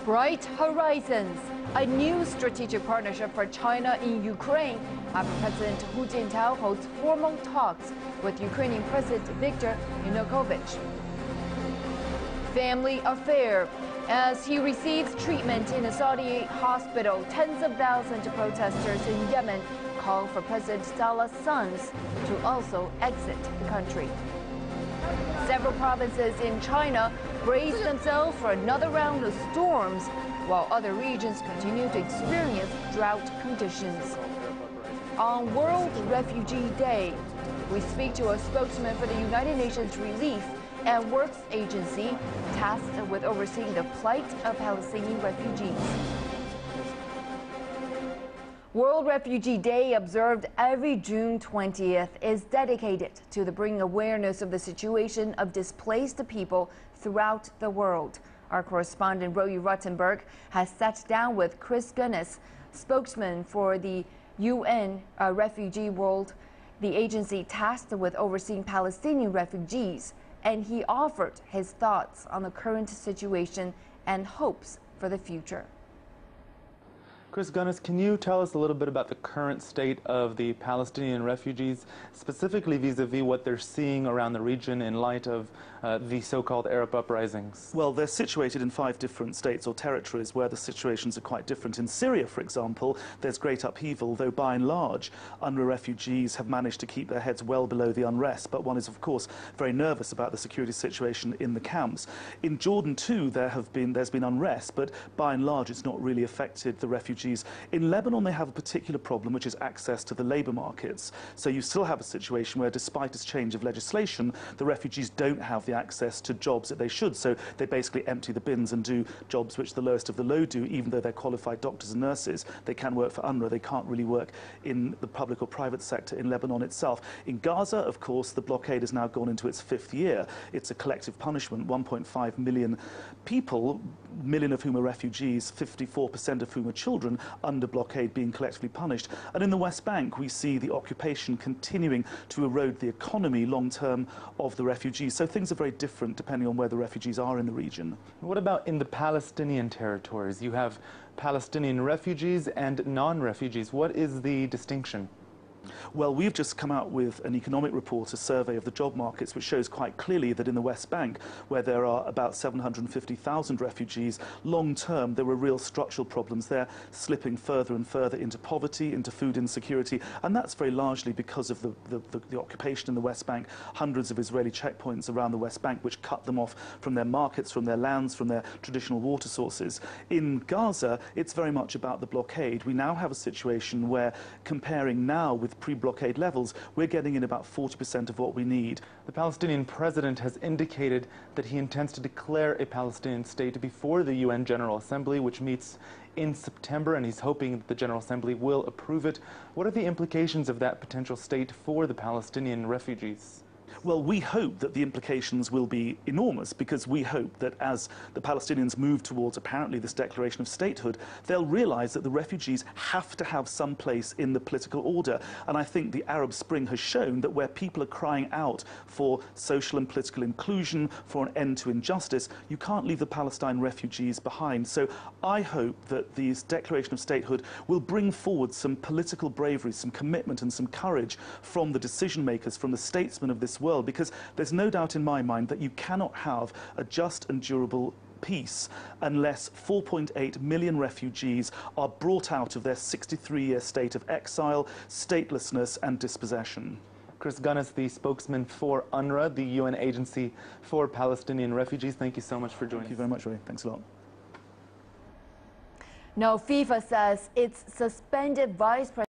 Bright horizons, a new strategic partnership for China in Ukraine after President Hu Jintao holds formal talks with Ukrainian President Viktor Yanukovych. Family affair. As he receives treatment in a Saudi hospital, tens of thousands of protesters in Yemen call for President Saleh's sons to also exit the country. Several provinces in China brace themselves for another round of storms, while other regions continue to experience drought conditions. On World Refugee Day, we speak to a spokesman for the United Nations Relief and Works Agency tasked with overseeing the plight of Palestinian refugees. World Refugee Day, observed every June 20th, is dedicated to the bringing awareness of the situation of displaced people throughout the world. Our correspondent Roee Ruttenberg has sat down with Chris Gunness, spokesman for the UNRWA World, the agency tasked with overseeing Palestinian refugees, and he offered his thoughts on the current situation and hopes for the future. Chris Gunness, can you tell us a little bit about the current state of the Palestinian refugees, specifically vis-a-vis what they're seeing around the region in light of the so-called Arab uprisings? Well, they're situated in 5 different states or territories where the situations are quite different. In Syria, for example, there's great upheaval, though by and large, UNRWA refugees have managed to keep their heads well below the unrest. But one is, of course, very nervous about the security situation in the camps. In Jordan, too, there's been unrest, but by and large, it's not really affected the refugees. In Lebanon, they have a particular problem, which is access to the labour markets. So you still have a situation where, despite this change of legislation, the refugees don't have the access to jobs that they should. So they basically empty the bins and do jobs which the lowest of the low do, even though they're qualified doctors and nurses. They can work for UNRWA. They can't really work in the public or private sector in Lebanon itself. In Gaza, of course, the blockade has now gone into its 5th year. It's a collective punishment. 1.5 million people, a million of whom are refugees, 54% of whom are children, under blockade being collectively punished. And in the West Bank, we see the occupation continuing to erode the economy long-term of the refugees. So things are very different depending on where the refugees are in the region. What about in the Palestinian territories? You have Palestinian refugees and non-refugees. What is the distinction? Well, we've just come out with an economic report, a survey of the job markets, which shows quite clearly that in the West Bank, where there are about 750,000 refugees, long-term there were real structural problems there, slipping further and further into poverty, into food insecurity, and that's very largely because of the occupation in the West Bank, hundreds of Israeli checkpoints around the West Bank, which cut them off from their markets, from their lands, from their traditional water sources. In Gaza, it's very much about the blockade. We now have a situation where, comparing now with pre-blockade levels, we're getting in about 40% of what we need. The Palestinian president has indicated that he intends to declare a Palestinian state before the UN General Assembly, which meets in September, and he's hoping that the General Assembly will approve it. What are the implications of that potential state for the Palestinian refugees? Well, we hope that the implications will be enormous, because we hope that as the Palestinians move towards apparently this declaration of statehood, they'll realize that the refugees have to have some place in the political order. And I think the Arab Spring has shown that where people are crying out for social and political inclusion, for an end to injustice, you can't leave the Palestine refugees behind. So I hope that this declaration of statehood will bring forward some political bravery, some commitment and some courage from the decision makers, from the statesmen of this world, because there's no doubt in my mind that you cannot have a just and durable peace unless 4.8 million refugees are brought out of their 63-year state of exile, statelessness and dispossession. Chris Gunness, the spokesman for UNRWA, the UN Agency for Palestinian Refugees, thank you so much for joining us. Thank you very much, Roee. Thanks a lot. Now, FIFA says its suspended Vice President